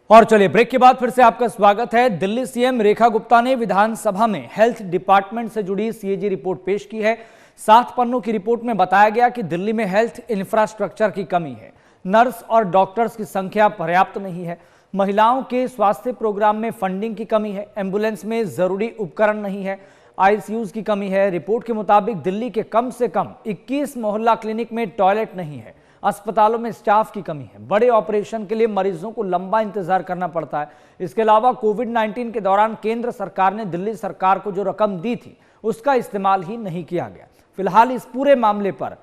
और चलिए ब्रेक के बाद फिर से आपका स्वागत है। दिल्ली सीएम रेखा गुप्ता ने विधानसभा में हेल्थ डिपार्टमेंट से जुड़ी सीएजी रिपोर्ट पेश की है। 7 पन्नों की रिपोर्ट में बताया गया कि दिल्ली में हेल्थ इंफ्रास्ट्रक्चर की कमी है, नर्स और डॉक्टर्स की संख्या पर्याप्त नहीं है, महिलाओं के स्वास्थ्य प्रोग्राम में फंडिंग की कमी है, एम्बुलेंस में जरूरी उपकरण नहीं है, आईसीयूज की कमी है। रिपोर्ट के मुताबिक दिल्ली के कम से कम 21 मोहल्ला क्लिनिक में टॉयलेट नहीं है, अस्पतालों में स्टाफ की कमी है, बड़े ऑपरेशन के लिए मरीजों को लंबा इंतजार करना पड़ता है। इसके अलावा कोविड-19 के दौरान केंद्र सरकार ने दिल्ली सरकार को जो रकम दी थी उसका इस्तेमाल ही नहीं किया गया। फिलहाल इस पूरे मामले पर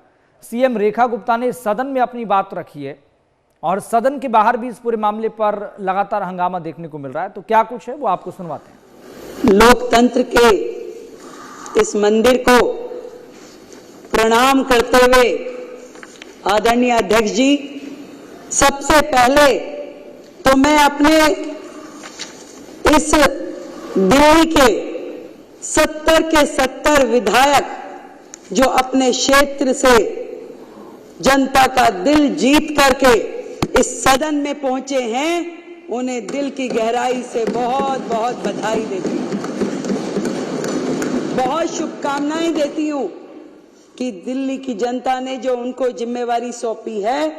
सीएम रेखा गुप्ता ने सदन में अपनी बात रखी है और सदन के बाहर भी इस पूरे मामले पर लगातार हंगामा देखने को मिल रहा है। तो क्या कुछ है वो आपको सुनवाते हैं। लोकतंत्र के इस मंदिर को प्रणाम करते हुए आदरणीय अध्यक्ष जी, सबसे पहले तो मैं अपने इस दिल्ली के 70 के 70 विधायक जो अपने क्षेत्र से जनता का दिल जीत करके इस सदन में पहुंचे हैं, उन्हें दिल की गहराई से बहुत बहुत बधाई देती हूं, बहुत शुभकामनाएं देती हूं कि दिल्ली की जनता ने जो उनको जिम्मेवारी सौंपी है,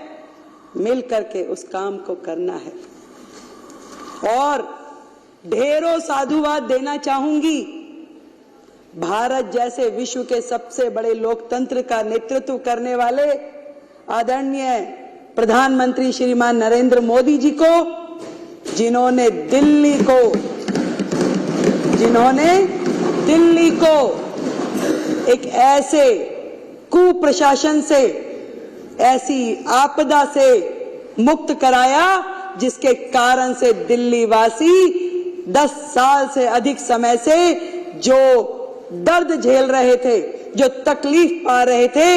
मिल करके उस काम को करना है। और ढेरों साधुवाद देना चाहूंगी भारत जैसे विश्व के सबसे बड़े लोकतंत्र का नेतृत्व करने वाले आदरणीय प्रधानमंत्री श्रीमान नरेंद्र मोदी जी को, जिन्होंने दिल्ली को एक ऐसे कुप्रशासन से, ऐसी आपदा से मुक्त कराया जिसके कारण से दिल्ली वासी 10 साल से अधिक समय से जो दर्द झेल रहे थे, जो तकलीफ पा रहे थे,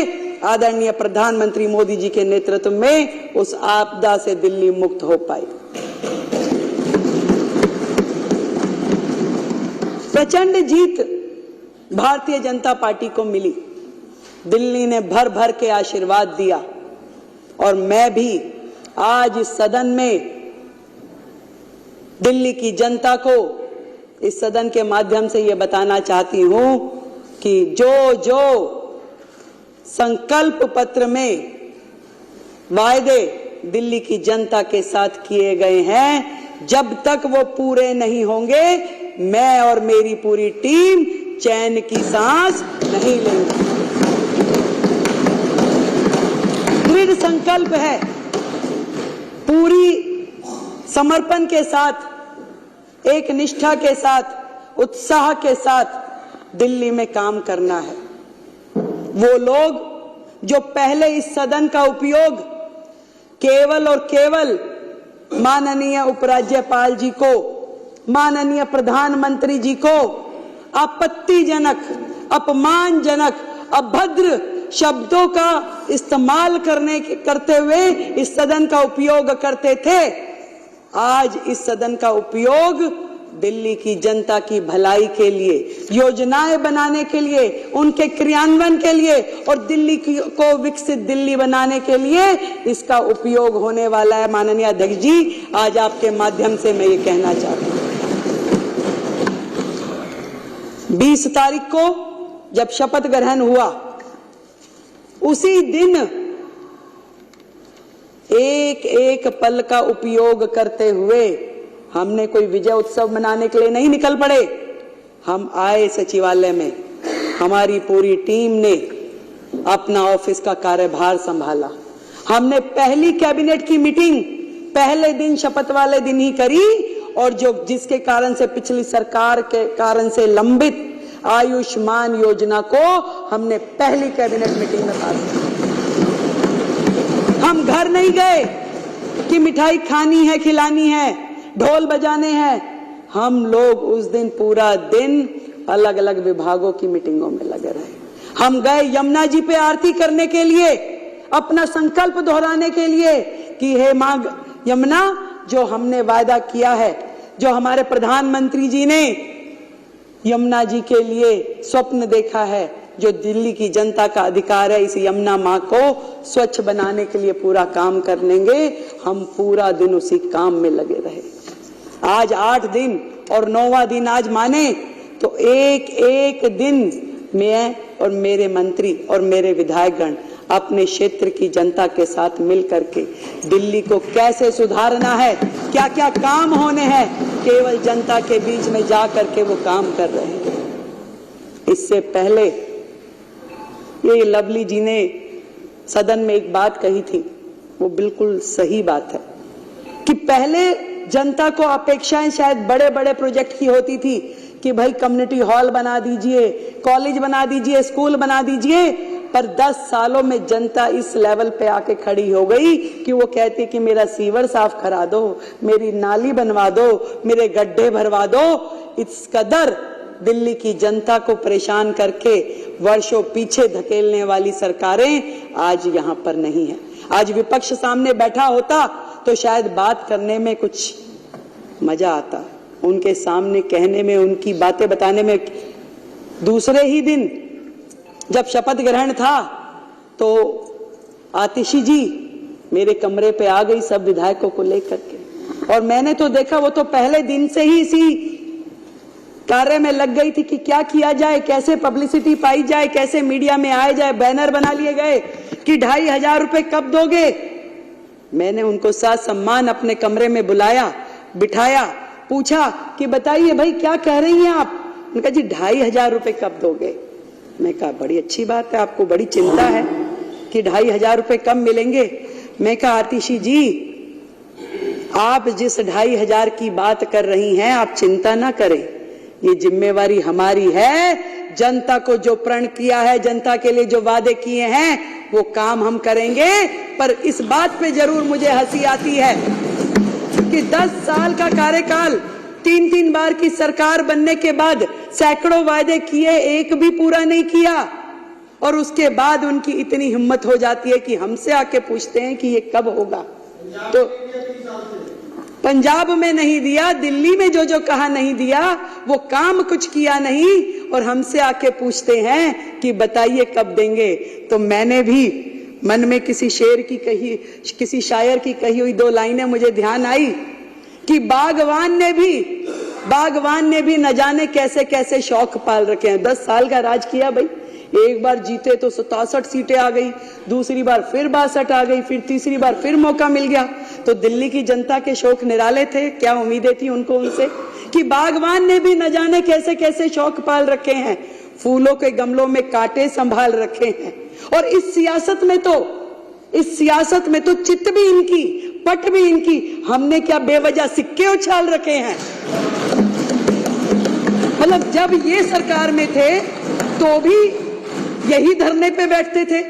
आदरणीय प्रधानमंत्री मोदी जी के नेतृत्व में उस आपदा से दिल्ली मुक्त हो पाई। प्रचंड जीत भारतीय जनता पार्टी को मिली। दिल्ली ने भर भर के आशीर्वाद दिया और मैं भी आज इस सदन में दिल्ली की जनता को इस सदन के माध्यम से यह बताना चाहती हूं कि जो संकल्प पत्र में वायदे दिल्ली की जनता के साथ किए गए हैं, जब तक वो पूरे नहीं होंगे, मैं और मेरी पूरी टीम चैन की सांस नहीं लेंगे। दृढ़ संकल्प है, पूरी समर्पण के साथ, एक निष्ठा के साथ, उत्साह के साथ दिल्ली में काम करना है। वो लोग जो पहले इस सदन का उपयोग केवल और केवल माननीय उपराज्यपाल जी को, माननीय प्रधानमंत्री जी को आपत्तिजनक, अपमानजनक, अभद्र शब्दों का इस्तेमाल करते हुए इस सदन का उपयोग करते थे, आज इस सदन का उपयोग दिल्ली की जनता की भलाई के लिए, योजनाएं बनाने के लिए, उनके क्रियान्वयन के लिए और दिल्ली को विकसित दिल्ली बनाने के लिए इसका उपयोग होने वाला है। माननीय अध्यक्ष जी, आज आपके माध्यम से मैं ये कहना चाहती हूँ, 20 तारीख को जब शपथ ग्रहण हुआ, उसी दिन एक एक पल का उपयोग करते हुए हमने कोई विजय उत्सव मनाने के लिए नहीं निकल पड़े। हम आए सचिवालय में, हमारी पूरी टीम ने अपना ऑफिस का कार्यभार संभाला। हमने पहली कैबिनेट की मीटिंग पहले दिन, शपथ वाले दिन ही करी और जिसके कारण से पिछली सरकार के कारण से लंबित आयुष्मान योजना को हमने पहली कैबिनेट मीटिंग में पास किया। हम घर नहीं गए कि मिठाई खानी है, खिलानी है, ढोल बजाने हैं। हम लोग उस दिन पूरा दिन अलग अलग विभागों की मीटिंगों में लगे रहे। हम गए यमुना जी पे आरती करने के लिए, अपना संकल्प दोहराने के लिए कि हे मां यमुना, जो हमने वादा किया है, जो हमारे प्रधानमंत्री जी ने यमुना जी के लिए स्वप्न देखा है, जो दिल्ली की जनता का अधिकार है, इस यमुना मां को स्वच्छ बनाने के लिए पूरा काम कर लेंगे। हम पूरा दिन उसी काम में लगे रहे। आज 8 दिन और 9वां दिन आज माने तो एक एक दिन मैं और मेरे मंत्री और मेरे विधायकगण अपने क्षेत्र की जनता के साथ मिल करके दिल्ली को कैसे सुधारना है, क्या क्या काम होने हैं, केवल जनता के बीच में जा करके वो काम कर रहे हैं। इससे पहले ये लवली जी ने सदन में एक बात कही थी, वो बिल्कुल सही बात है कि पहले जनता को अपेक्षाएं शायद बड़े बड़े प्रोजेक्ट की होती थी कि भाई कम्युनिटी हॉल बना दीजिए, कॉलेज बना दीजिए, स्कूल बना दीजिए, पर 10 सालों में जनता इस लेवल पे आके खड़ी हो गई कि वो कहती कि मेरा सीवर साफ करा दो, मेरी नाली बनवा दो, मेरे गड्ढे भरवा दो। इस कदर दिल्ली की जनता को परेशान करके वर्षों पीछे धकेलने वाली सरकारें आज यहां पर नहीं है। आज विपक्ष सामने बैठा होता तो शायद बात करने में कुछ मजा आता, उनके सामने कहने में, उनकी बातें बताने में। दूसरे ही दिन जब शपथ ग्रहण था तो आतिशी जी मेरे कमरे पे आ गई सब विधायकों को लेकर के, और मैंने तो देखा वो तो पहले दिन से ही इसी कार्य में लग गई थी कि क्या किया जाए, कैसे पब्लिसिटी पाई जाए, कैसे मीडिया में आया जाए। बैनर बना लिए गए कि 2,500 रुपए कब दोगे। मैंने उनको साथ सम्मान अपने कमरे में बुलाया, बिठाया, पूछा कि बताइए भाई क्या कह रही हैं आप। उन्होंने कहा जी 2,500 रुपए कब दोगे। मैं कहा बड़ी अच्छी बात है, आपको बड़ी चिंता है कि 2,500 रुपए कब मिलेंगे। मैं कहा आतिशी जी आप जिस 2,500 की बात कर रही हैं आप चिंता ना करें, ये जिम्मेवारी हमारी है। जनता को जो प्रण किया है, जनता के लिए जो वादे किए हैं वो काम हम करेंगे। पर इस बात पे जरूर मुझे हंसी आती है कि 10 साल का कार्यकाल, 3-3 बार की सरकार बनने के बाद सैकड़ों वायदे किए, एक भी पूरा नहीं किया। और उसके बाद उनकी इतनी हिम्मत हो जाती है कि हमसे आके पूछते हैं कि ये कब होगा। तो पंजाब में नहीं दिया, दिल्ली में जो जो कहा नहीं दिया, वो काम कुछ किया नहीं, और हमसे आके पूछते हैं कि बताइए कब देंगे। तो मैंने भी मन में किसी शेर की कही, किसी शायर की कही हुई 2 लाइनें मुझे ध्यान आई कि बागवान ने भी न जाने कैसे कैसे शौक पाल रखे हैं। 10 साल का राज किया भाई, एक बार जीते तो 67 सीटें आ गई, दूसरी बार फिर 62 आ गई, फिर तीसरी बार फिर मौका मिल गया। तो दिल्ली की जनता के शौक निराले थे, क्या उम्मीदें थी उनको उनसे कि बागवान ने भी न जाने कैसे कैसे शौक पाल रखे हैं, फूलों के गमलों में कांटे संभाल रखे हैं। और इस सियासत में तो चित भी इनकी, पट भी इनकी, हमने क्या बेवजह सिक्के उछाल रखे हैं। मतलब जब ये सरकार में थे तो भी यही धरने पे बैठते थे,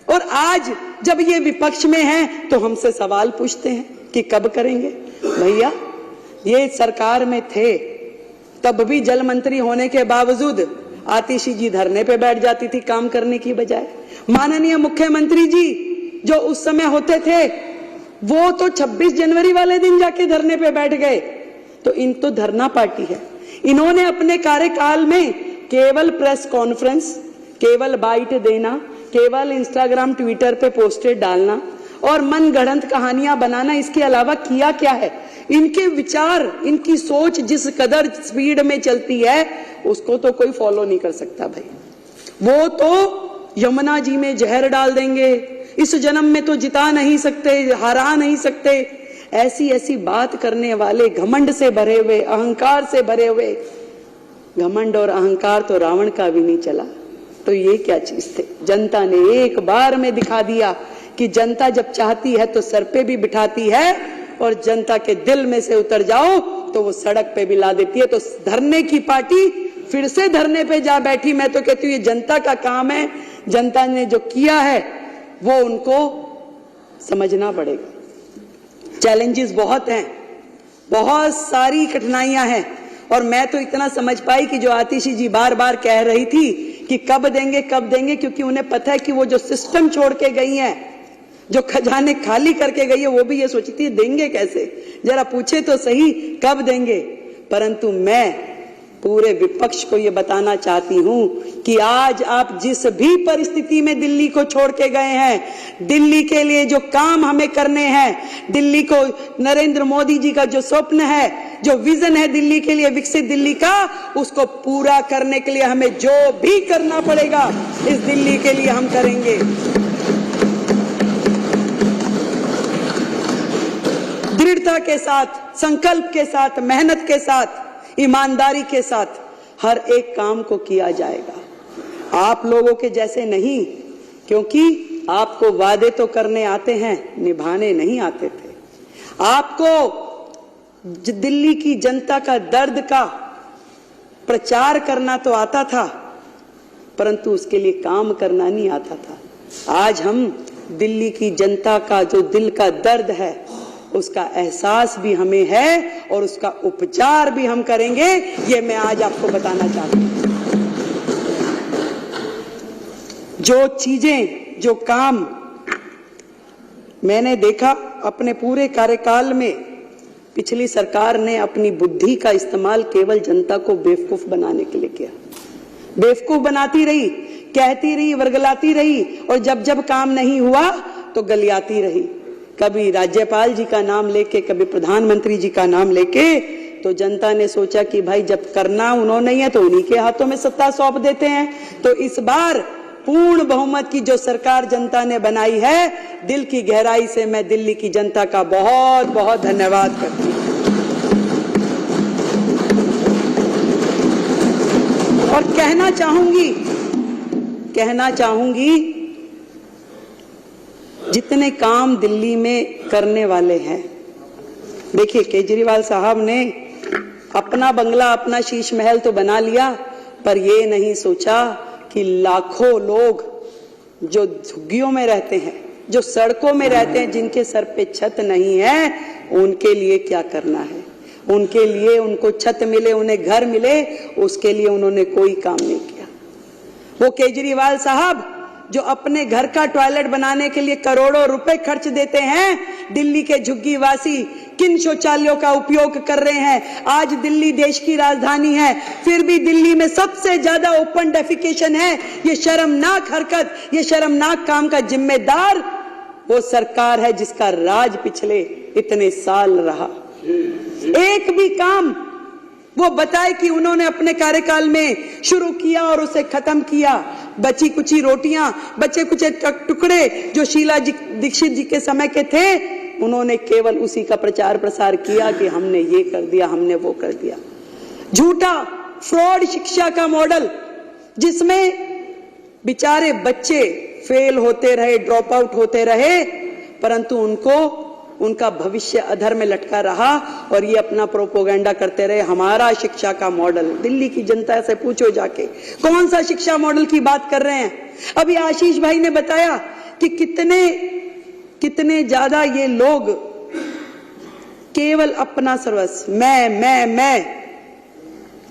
और आज जब ये विपक्ष में हैं तो हमसे सवाल पूछते हैं कि कब करेंगे। भैया ये सरकार में थे तब भी जल मंत्री होने के बावजूद आतिशी जी धरने पे बैठ जाती थी काम करने की बजाय। माननीय मुख्यमंत्री जी जो उस समय होते थे वो तो 26 जनवरी वाले दिन जाके धरने पे बैठ गए। तो इन तो धरना पार्टी है। इन्होंने अपने कार्यकाल में केवल प्रेस कॉन्फ्रेंस, केवल बाइट देना, केवल इंस्टाग्राम ट्विटर पे पोस्टर डालना और मनगढ़ंत कहानियां बनाना, इसके अलावा किया क्या है। इनके विचार, इनकी सोच जिस कदर स्पीड में चलती है उसको तो कोई फॉलो नहीं कर सकता भाई। वो तो यमुना जी में जहर डाल देंगे, इस जन्म में तो जिता नहीं सकते, हरा नहीं सकते, ऐसी ऐसी बात करने वाले, घमंड से भरे हुए, अहंकार से भरे हुए। घमंड और अहंकार तो रावण का भी नहीं चला, तो ये क्या चीज थे। जनता ने एक बार में दिखा दिया कि जनता जब चाहती है तो सर पे भी बिठाती है, और जनता के दिल में से उतर जाओ तो वो सड़क पे भी ला देती है। तो धरने की पार्टी फिर से धरने पे जा बैठी। मैं तो कहती हूँ ये जनता का काम है, जनता ने जो किया है वो उनको समझना पड़ेगा। चैलेंजेस बहुत हैं, बहुत सारी कठिनाइयां हैं, और मैं तो इतना समझ पाई कि जो आतिशी जी बार बार कह रही थी कि कब देंगे कब देंगे, क्योंकि उन्हें पता है कि वो जो सिस्टम छोड़ के गई हैं, जो खजाने खाली करके गई है, वो भी ये सोचती है देंगे कैसे, जरा पूछे तो सही कब देंगे। परंतु मैं पूरे विपक्ष को ये बताना चाहती हूं कि आज आप जिस भी परिस्थिति में दिल्ली को छोड़ के गए हैं, दिल्ली के लिए जो काम हमें करने हैं, दिल्ली को नरेंद्र मोदी जी का जो स्वप्न है, जो विजन है दिल्ली के लिए, विकसित दिल्ली का, उसको पूरा करने के लिए हमें जो भी करना पड़ेगा इस दिल्ली के लिए हम करेंगे। दृढ़ता के साथ, संकल्प के साथ, मेहनत के साथ, ईमानदारी के साथ हर एक काम को किया जाएगा। आप लोगों के जैसे नहीं, क्योंकि आपको वादे तो करने आते हैं, निभाने नहीं आते थे। आपको दिल्ली की जनता का दर्द का प्रचार करना तो आता था, परंतु उसके लिए काम करना नहीं आता था। आज हम दिल्ली की जनता का जो दिल का दर्द है, उसका एहसास भी हमें है और उसका उपचार भी हम करेंगे, ये मैं आज आपको बताना चाहता हूं। जो चीजें, जो काम मैंने देखा अपने पूरे कार्यकाल में, पिछली सरकार ने अपनी बुद्धि का इस्तेमाल केवल जनता को बेवकूफ बनाने के लिए किया। बेवकूफ बनाती रही, कहती रही, वर्गलाती रही, और जब जब काम नहीं हुआ तो गलियाती रही। कभी राज्यपाल जी का नाम लेके, कभी प्रधानमंत्री जी का नाम लेके, तो जनता ने सोचा कि भाई जब करना उन्होंने ही है तो उन्हीं के हाथों में सत्ता सौंप देते हैं। तो इस बार पूर्ण बहुमत की जो सरकार जनता ने बनाई है, दिल की गहराई से मैं दिल्ली की जनता का बहुत बहुत धन्यवाद करती हूं। और कहना चाहूंगी जितने काम दिल्ली में करने वाले हैं, देखिए केजरीवाल साहब ने अपना बंगला, अपना शीश महल तो बना लिया, पर ये नहीं सोचा कि लाखों लोग जो झुग्गियों में रहते हैं, जो सड़कों में रहते हैं, जिनके सर पे छत नहीं है, उनके लिए क्या करना है। उनके लिए, उनको छत मिले, उन्हें घर मिले, उसके लिए उन्होंने कोई काम नहीं किया। वो केजरीवाल साहब जो अपने घर का टॉयलेट बनाने के लिए करोड़ों रुपए खर्च देते हैं, दिल्ली के झुग्गीवासी किन शौचालयों का उपयोग कर रहे हैं। आज दिल्ली देश की राजधानी है, फिर भी दिल्ली में सबसे ज्यादा ओपन डेफिकेशन है। ये शर्मनाक हरकत, ये शर्मनाक काम का जिम्मेदार वो सरकार है जिसका राज पिछले इतने साल रहा। एक भी काम वो बताए कि उन्होंने अपने कार्यकाल में शुरू किया और उसे खत्म किया। बची कुची रोटियां, बचे कुचे टुकड़े जो शीला दीक्षित जी के समय के थे, उन्होंने केवल उसी का प्रचार प्रसार किया कि हमने ये कर दिया, हमने वो कर दिया। झूठा फ्रॉड शिक्षा का मॉडल, जिसमें बेचारे बच्चे फेल होते रहे, ड्रॉप आउट होते रहे, परंतु उनका भविष्य अधर में लटका रहा और ये अपना प्रोपोगेंडा करते रहे, हमारा शिक्षा का मॉडल। दिल्ली की जनता से पूछो जाके कौन सा शिक्षा मॉडल की बात कर रहे हैं। अभी आशीष भाई ने बताया कि कितने ज्यादा ये लोग केवल अपना सर्वस्व, मैं।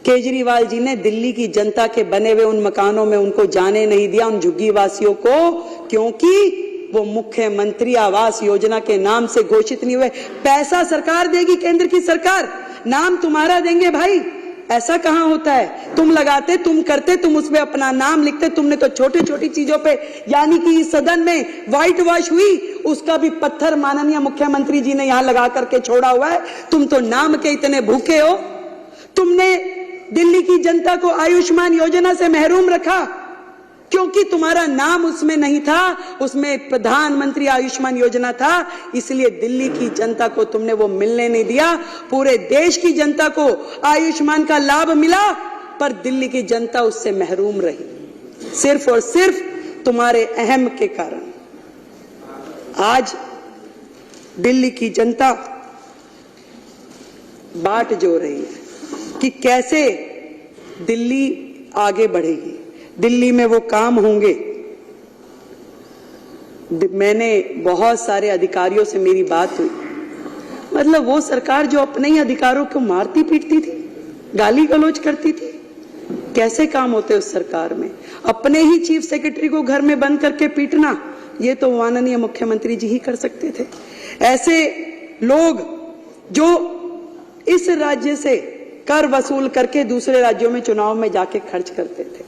केजरीवाल जी ने दिल्ली की जनता के बने हुए उन मकानों में उनको जाने नहीं दिया, उन झुग्गी वासियों को, क्योंकि वो मुख्यमंत्री आवास योजना के नाम से घोषित नहीं हुए। पैसा सरकार देगी, केंद्र की सरकार, नाम तुम्हारा देंगे भाई। ऐसा कहां होता है? तुम लगाते, तुम करते, तुम उसमें अपना नाम लिखते। तुमने तो छोटी छोटी चीजों पे, यानी कि इस सदन में व्हाइट वॉश हुई, उसका भी पत्थर माननीय मुख्यमंत्री जी ने यहां लगा करके छोड़ा हुआ है। तुम तो नाम के इतने भूखे हो। तुमने दिल्ली की जनता को आयुष्मान योजना से महरूम रखा क्योंकि तुम्हारा नाम उसमें नहीं था, उसमें प्रधानमंत्री आयुष्मान योजना था, इसलिए दिल्ली की जनता को तुमने वो मिलने नहीं दिया। पूरे देश की जनता को आयुष्मान का लाभ मिला, पर दिल्ली की जनता उससे महरूम रही, सिर्फ और सिर्फ तुम्हारे अहम के कारण। आज दिल्ली की जनता बाट जो रही है कि कैसे दिल्ली आगे बढ़ेगी, दिल्ली में वो काम होंगे। मैंने बहुत सारे अधिकारियों से मेरी बात हुई, मतलब वो सरकार जो अपने ही अधिकारों को मारती पीटती थी, गाली गलौज करती थी, कैसे काम होते उस सरकार में? अपने ही चीफ सेक्रेटरी को घर में बंद करके पीटना, ये तो माननीय मुख्यमंत्री जी ही कर सकते थे। ऐसे लोग जो इस राज्य से कर वसूल करके दूसरे राज्यों में चुनाव में जाके खर्च करते थे।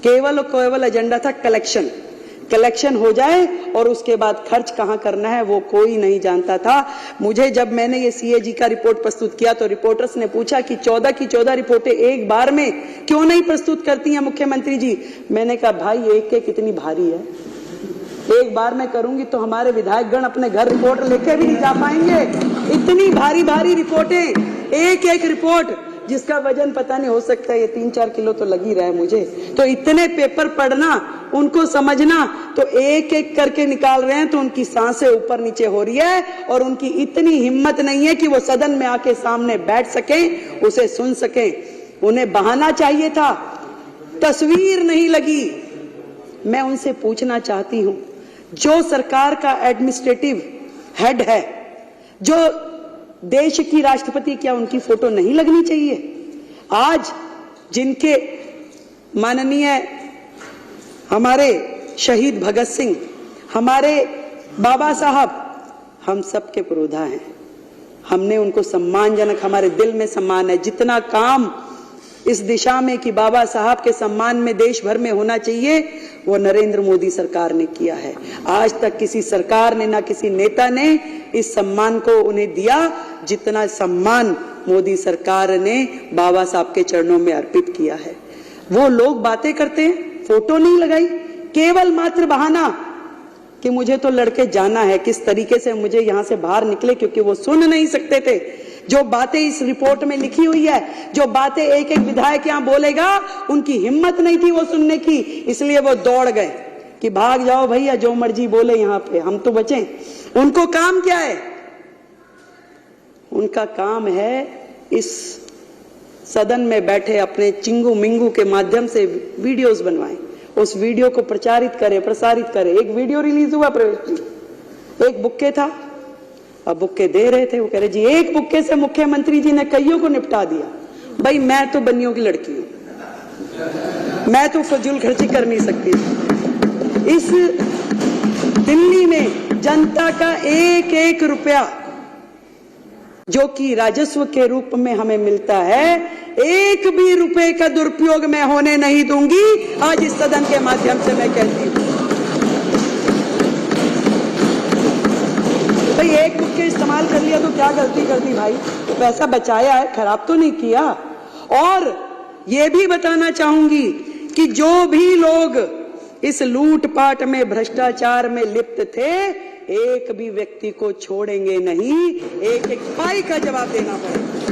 केवल और केवल एजेंडा था कलेक्शन हो जाए और उसके बाद खर्च कहां करना है वो कोई नहीं जानता था। मुझे जब मैंने ये सीएजी का रिपोर्ट प्रस्तुत किया तो रिपोर्टर्स ने पूछा कि 14 की 14 रिपोर्टें एक बार में क्यों नहीं प्रस्तुत करती हैं मुख्यमंत्री जी। मैंने कहा भाई एक कितनी भारी है, एक बार में करूंगी तो हमारे विधायकगण अपने घर रिपोर्ट लेके भी नहीं जा पाएंगे। इतनी भारी भारी रिपोर्टें, एक रिपोर्ट जिसका वजन पता नहीं, हो सकता है ये 3-4 किलो तो लग ही रहा है मुझे। तो इतने पेपर पढ़ना, उनको समझना, तो एक एक करके निकाल रहे हैं तो उनकी सांसें ऊपर नीचे हो रही है और उनकी इतनी हिम्मत नहीं है कि वो सदन में आके सामने बैठ सकें, उसे सुन सकें। उन्हें बहाना चाहिए था, तस्वीर नहीं लगी। मैं उनसे पूछना चाहती हूं, जो सरकार का एडमिनिस्ट्रेटिव हेड है, जो देश की राष्ट्रपति, क्या उनकी फोटो नहीं लगनी चाहिए? आज जिनके माननीय हमारे शहीद भगत सिंह, हमारे बाबा साहब, हम सबके पुरोधा हैं। हमने उनको सम्मानजनक, हमारे दिल में सम्मान है। जितना काम इस दिशा में कि बाबा साहब के सम्मान में देश भर में होना चाहिए, वो नरेंद्र मोदी सरकार ने किया है। आज तक किसी सरकार ने, ना किसी नेता ने इस सम्मान को उन्हें दिया जितना सम्मान मोदी सरकार ने बाबा साहब के चरणों में अर्पित किया है। वो लोग बातें करते हैं, फोटो नहीं लगाई, केवल मात्र बहाना कि मुझे तो लड़के जाना है, किस तरीके से मुझे यहां से बाहर निकले, क्योंकि वो सुन नहीं सकते थे जो बातें इस रिपोर्ट में लिखी हुई है, जो बातें एक एक विधायक यहां बोलेगा, उनकी हिम्मत नहीं थी वो सुनने की, इसलिए वो दौड़ गए कि भाग जाओ भैया, जो मर्जी बोले यहां पे, हम तो बचें। उनको काम क्या है? उनका काम है इस सदन में बैठे अपने चिंगू मिंगू के माध्यम से वीडियोस बनवाएं, उस वीडियो को प्रचारित करे, प्रसारित करे। एक वीडियो रिलीज हुआ प्रवेश जी, एक बुक्के था, अब बुक्के दे रहे थे, वो कह रहे जी एक बुक्के से मुख्यमंत्री जी ने कईयों को निपटा दिया। भाई मैं तो बनियों की लड़की हूं, मैं तो फजूल खर्ची कर नहीं सकती। इस दिल्ली में जनता का एक एक रुपया जो कि राजस्व के रूप में हमें मिलता है, एक भी रुपए का दुरुपयोग मैं होने नहीं दूंगी। आज इस सदन के माध्यम से मैं कहती हूं, भाई एक बुक्के इस्तेमाल कर लिया तो क्या गलती कर दी भाई? पैसा बचाया है, खराब तो नहीं किया। और ये भी बताना चाहूंगी कि जो भी लोग इस लूटपाट में, भ्रष्टाचार में लिप्त थे, एक भी व्यक्ति को छोड़ेंगे नहीं, एक एक पाई का जवाब देना पड़ेगा।